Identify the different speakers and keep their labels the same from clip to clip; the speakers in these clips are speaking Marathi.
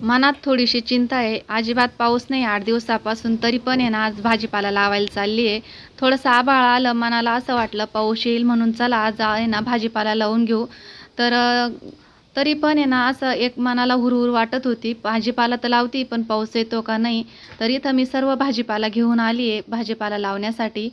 Speaker 1: मनात थोडीशी चिंता आहे. अजिबात पाऊस नाही 8 दिवसापासून. तरी पण आहे ना, आज भाजीपाला लावायला चालली आहे. थोडंसं आभाळ आलं, मनाला असं वाटलं पाऊस येईल म्हणून चला आज आहे ना, भाजीपाला लावून घेऊ. तर तरी पण आहे ना, असं एक मनाला हुरहुर वाटत होती. भाजीपाला तर लावती, पण पाऊस येतो का नाही? तर इथं मी सर्व भाजीपाला घेऊन आली आहे, भाजीपाला लावण्यासाठी.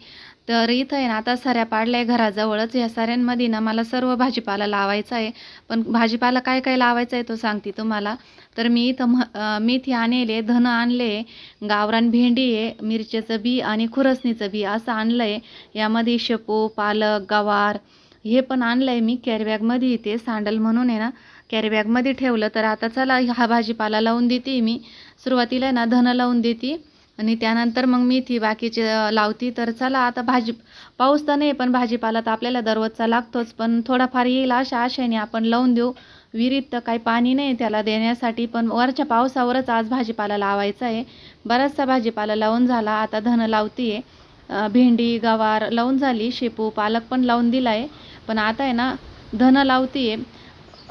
Speaker 1: तर इथं आहे ना, आता सऱ्या पाडल्या आहे घराजवळच. या सऱ्यांमध्ये ना, मला सर्व भाजीपाला लावायचा आहे. पण भाजीपाला काय काय लावायचा आहे तो सांगते तुम्हाला. तर मी इथं मेथी आणले, धन आणले, गावरान भेंडी आहे, मिरच्याचं बी आणि खुरसणीचं बी असं आणलंय. यामध्ये शेपू, पालक, गवार हे पण आणलंय मी कॅरीबॅगमध्ये. ते सांडल म्हणून आहे ना, कॅरीबॅगमध्ये ठेवलं. तर आता चला हा भाजीपाला लावून देते मी. सुरुवातीला आहे ना, धन लावून देते आणि त्यानंतर मग मेथी बाकीचे लावती. तर चला आता पाऊस तर नाही, पण भाजीपाला तर आपल्याला दररोजचा लागतोच. पण थोडाफार येईल अशा आशेने आपण लावून देऊ. विहिरीत तर काही पाणी नाही त्याला देण्यासाठी, पण वरच्या पावसावरच आज भाजीपाला लावायचा आहे. बराचसा भाजीपाला लावून झाला. आता धन लावते. भेंडी, गवार लावून झाली, शेपू, पालक पण लावून दिला आहे. पण आता आहे ना, धन लावते.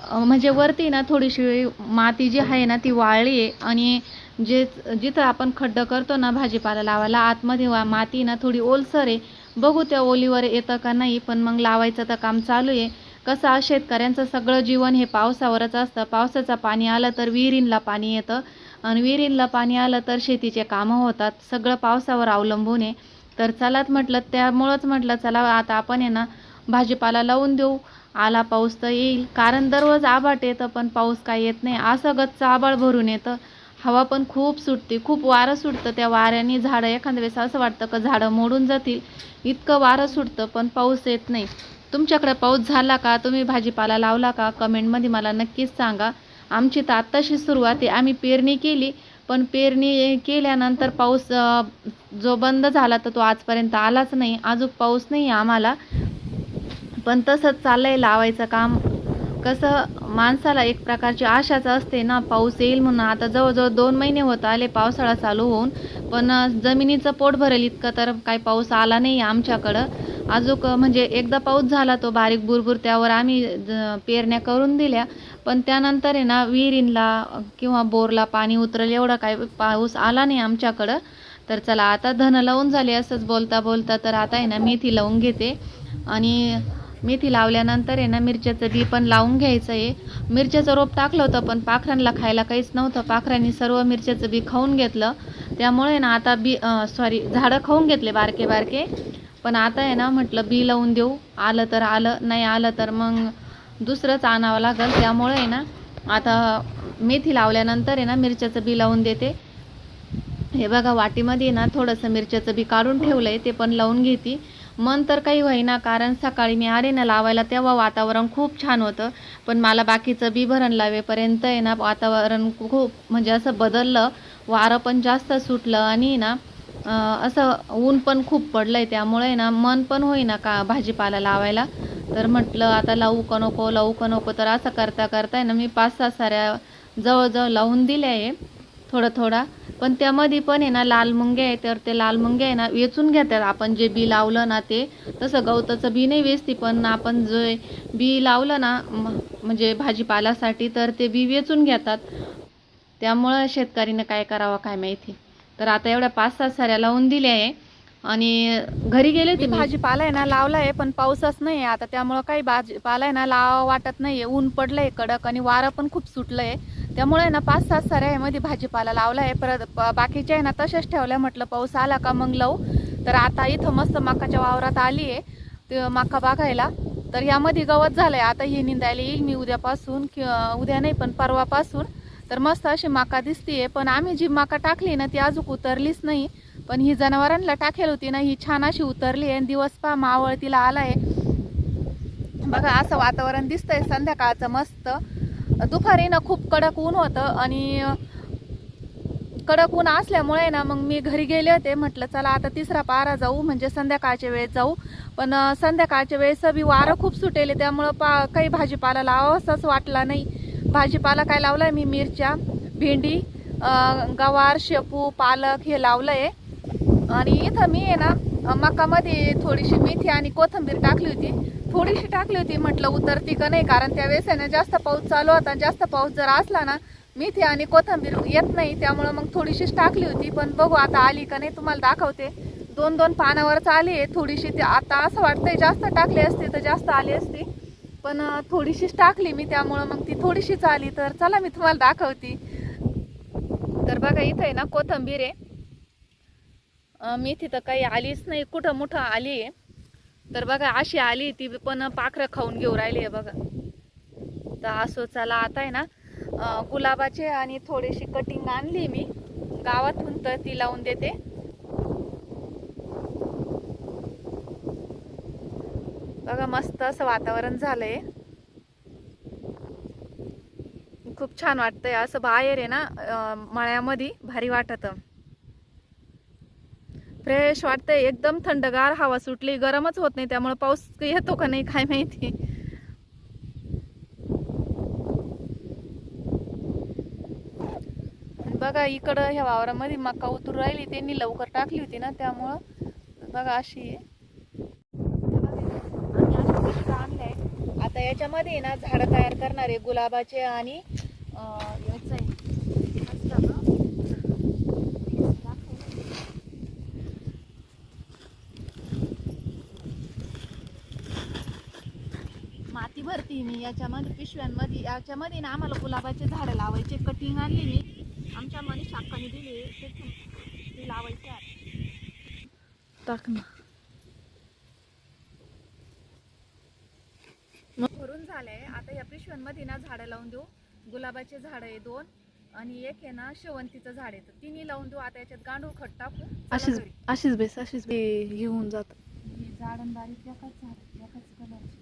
Speaker 1: म्हणजे वरती ना थोडीशी माती जी आहे ना ती वाळली आहे आणि जिथं आपण खड्डं करतो ना भाजीपाला लावायला, आतमध्ये माती ना थोडी ओलसर आहे. बघू त्या ओलीवर येतं का नाही, पण मग लावायचं तर काम चालू आहे. कसं शेतकऱ्यांचं सगळं जीवन हे पावसावरच असतं. पावसाचं पाणी आलं तर विहिरींना पाणी येतं आणि विहिरींना पाणी आलं तर शेतीचे कामं होतात. सगळं पावसावर अवलंबून आहे. तर चलात म्हटलं, त्यामुळंच म्हटलं चला आता आपण आहे ना भाजीपाला लावून देऊ. आला पाऊस तर येईल, कारण दररोज आभाट येतं पण पाऊस काय येत नाही. असं गच्च आभाळ भरून येतं. हवा पण खूप सुटते, खूप वारं सुटतं. त्या वाऱ्याने झाडं एखाद्या वेळेस असं वाटतं का झाडं मोडून जातील, इतकं वारं सुटतं, पण पाऊस येत नाही. तुमच्याकडे पाऊस झाला का? तुम्ही भाजीपाला लावला का? कमेंटमध्ये मला नक्कीच सांगा. आमची तर आत्ताशी सुरुवात आहे. आम्ही पेरणी केली, पण पेरणी केल्यानंतर पाऊस जो बंद झाला तर तो आजपर्यंत आलाच नाही. अजून पाऊस नाही आम्हाला, पण तसंच चाललंय लावायचं काम. कसं माणसाला एक प्रकारची आशाच असते ना, पाऊस येईल म्हणून. आता जवळजवळ 2 महिने होत आले पावसाळा चालू होऊन, पण जमिनीचं पोट भरेल इतकं तर काही पाऊस आला नाही आमच्याकडं. अजून म्हणजे एकदा पाऊस झाला तो बारीक बुरबुर, त्यावर आम्ही पेरण्या करून दिल्या. पण त्यानंतर आहे ना, विहिरींला किंवा बोरला पाणी उतरल एवढा काही पाऊस आला नाही आमच्याकडं. तर चला आता धन लावून झाले असंच बोलता बोलता. तर आता आहे ना मेथी लावून घेते आणि मेथी लावल्यानंतर आहे ना मिरच्याचं बी पण लावून घ्यायचं आहे. मिरच्याचं रोप टाकलं होतं, पण पाखरांना खायला काहीच नव्हतं. पाखरांनी सर्व मिरच्याचं बी खाऊन घेतलं. त्यामुळे ना आता झाडं खाऊन घेतले बारके बारके. पण आता आहे ना म्हटलं बी लावून देऊ. आलं तर आलं, नाही आलं तर मग दुसरंच आणावं लागेल. त्यामुळे आहे ना आता मेथी लावल्यानंतर आहे ना मिरच्याचं बी लावून देते. हे बघा वाटीमध्ये ना थोडंसं मिरच्याचं बी काढून ठेवलं आहे, ते पण लावून घेते. मन तर काही होईना, कारण सकाळी मी आले ना लावायला तेव्हा वातावरण खूप छान होतं. पण मला बाकीचं बी भरण लावेपर्यंत आहे ना वातावरण खूप म्हणजे असं बदललं. वारं पण जास्त सुटलं आणि ना असं ऊन पण खूप पडलं आहे. त्यामुळे ना मन पण होईना का भाजीपाला लावायला. तर म्हटलं आता लावू का नको, लावू का नको. तर असं करता करता आहे ना मी 5-6 साऱ्या जवळजवळ लावून दिल्या आहे, थोडं थोडा. पण त्यामध्ये पण आहे ना लाल मुंग्या आहे. तर ते लाल मुंग्या आहे ना वेचून घेतात. आपण जे बी लावलं ना ते तसं गवताचं बी नाही वेचती, पण आपण जे बी लावलं ना म्हणजे भाजीपाल्यासाठी, तर ते बी वेचून घेतात. त्यामुळं शेतकरीनं काय करावं काय माहिती. तर आता एवढ्या 5-6 साऱ्या लावून दिल्या आहे आणि घरी गेले होते. भाजीपाला आहे ना लावला आहे, पण पाऊसच नाही आहे आता. त्यामुळं काही भाजीपाला आहे ना लावा वाटत नाही आहे. ऊन पडलं आहे कडक आणि वारं पण खूप सुटलं आहे. त्यामुळे ना 5-7 साऱ्या मध्ये भाजीपाला लावला आहे. परत बाकीच्या आहे ना तशाच ठेवल्या. म्हटलं पाऊस आला का मग लावू. तर आता इथं मस्त मकाच्या वावरात आली आहे ते मका बघायला. तर यामध्ये गवत झालंय. आता हे निंदायला येईल मी उद्यापासून, किंवा उद्या नाही पण परवापासून. तर मस्त अशी मका दिसतीये. पण आम्ही जी मका टाकली ना ती अजून उतरलीच नाही. पण ही जनावरांना टाकेल होती ना, ही छान अशी उतरली आहे. दिवस पहा मावळतीला आलाय. बघा असं वातावरण दिसतंय संध्याकाळचं मस्त. दुपारी ना खूप कडक ऊन होतं आणि कडक ऊन असल्यामुळे ना मग मी घरी गेले होते. म्हटलं चला आता तिसरा पारा जाऊ, म्हणजे संध्याकाळच्या वेळेस जाऊ. पण संध्याकाळच्या वेळेस बी वारं खूप सुटेल, त्यामुळं काही भाजीपाला लावावासाच वाटला नाही. भाजीपाला काय लावलाय मी, मिरच्या, भेंडी, गवार, शेपू, पालक हे लावलंय. आणि इथं मी आहे ना मकामध्ये थोडीशी मेथी आणि कोथिंबीर टाकली होती. थोडीशी टाकली होती, म्हटलं उतरती का नाही, कारण त्यावेळेस आहे ना जास्त पाऊस चालू होता. जास्त पाऊस जर असला ना मेथी आणि कोथिंबीर येत नाही, त्यामुळं मग थोडीशीच टाकली होती. पण बघू आता आली का नाही, तुम्हाला दाखवते. 2-2 पानावरच आली आहे थोडीशी. ते आता असं वाटतंय जास्त टाकली असते तर जास्त आली असती, पण थोडीशीच टाकली मी, त्यामुळं मग ती थोडीशीच आली. तर चला मी तुम्हाला दाखवते. तर बघा इथं आहे ना कोथिंबीर आहे. मेथी तर काही आलीच नाही, कुठं मुठं आली आहे. तर बघा अशी आली ती, पण पाखरं खाऊन घेऊ राहिली आहे बघा. तर असो चला, आता आहे ना गुलाबाचे आणि थोडीशी कटिंग आणली मी गावातून, तर ती लावून देते. बघा मस्त असं वातावरण झालंय, खूप छान वाटतंय असं बाहेर आहे ना मळ्यामध्ये, भारी वाटत, फ्रेश वाटतंय, एकदम थंडगार हवा सुटली, गरमच होत नाही. त्यामुळे पाऊस येतो का नाही काय माहिती. बघा इकडं ह्या वावरामध्ये मका उतरू राहिली, त्यांनी लवकर टाकली होती ना, त्यामुळं बघा अशी आहे. आणलंय आता, याच्यामध्ये ना झाडं तयार करणार आहे गुलाबाचे आणि याचं आहे माती भरती मी याच्यामध्ये पिशव्यांमध्ये. याच्यामध्ये ना आम्हाला गुलाबाचे झाडं लावायचे, कटिंग आणली मी, आमच्या मनीष अक्काने दिली, ते लावायचे आहे. टाक ना. भरून झालंय आता. या पिशव्यांमध्ये ना झाडं लावून देऊ. गुलाबाचे झाड आहे 2 आणि एक आहे ना शेवंतीचं झाड आहे, तर तिन्ही लावून देऊ. आता याच्यात गांडूळ खत टाकू. अशीच बेस घेऊन जात. झाड बारीक एकाच झाड, एकाच कलरची.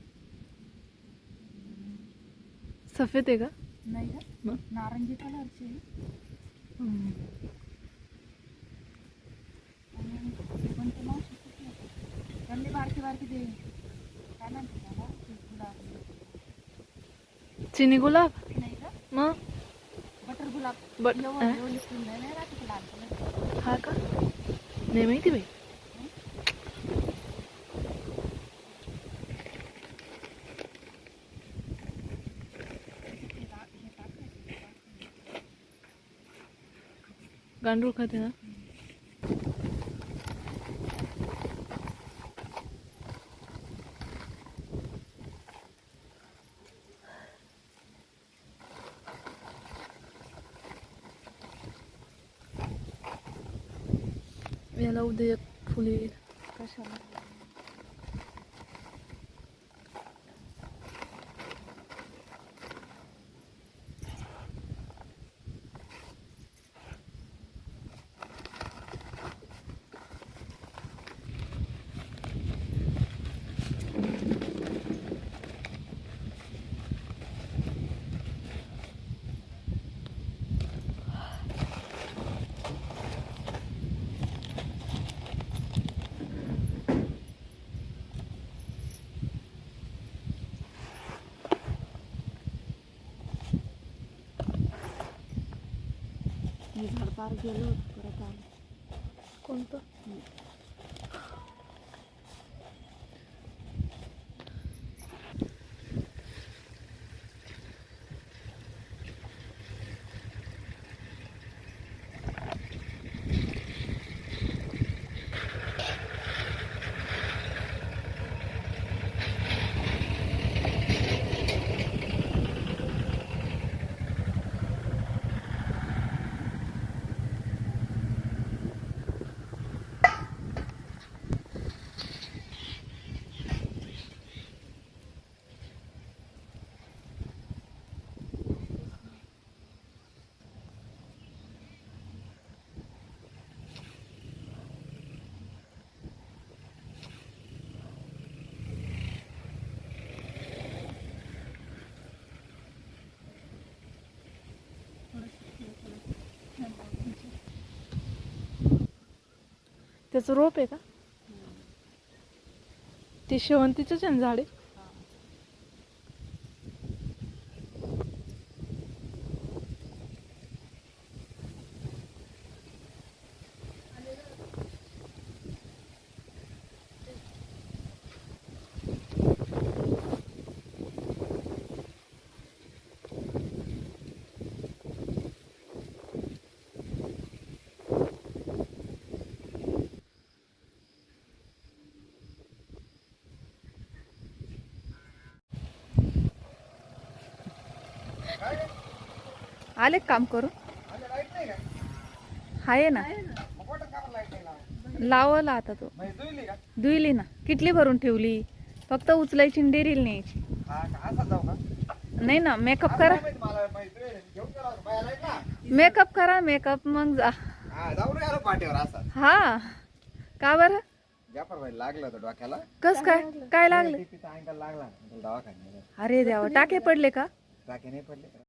Speaker 1: सफेद आहे का? नाही का, नारंगी कलरची. बारकी बारकी ते काय म्हणते त्याला, चिनी गुलाब नाही का, मग बटर गुलाब. हा का, नाही माहिती बाई. गांडूळ खाते ना. याला उद्या फुल येईल. कशाला? झाड पार गेलो परत आलं. कोणतं? त्याचं रोप आहे का? ते शेवंतीचंच आहे झाड आहे. आले का काम करू? आहे ना, लावला आता तो. धुईली ना, किटली भरून ठेवली, फक्त उचलायची आणि डेरीला न्यायची. नाही ना, मेकअप करा, मेकअप करा, मेकअप मग जा. हा का बरं?
Speaker 2: लागलं होतं डोक्याला.
Speaker 1: कस काय, काय लागलं?
Speaker 2: लागला दवाखान्यात.
Speaker 1: अरे देवा, टाके पडले का?
Speaker 2: टाके नाही पडले.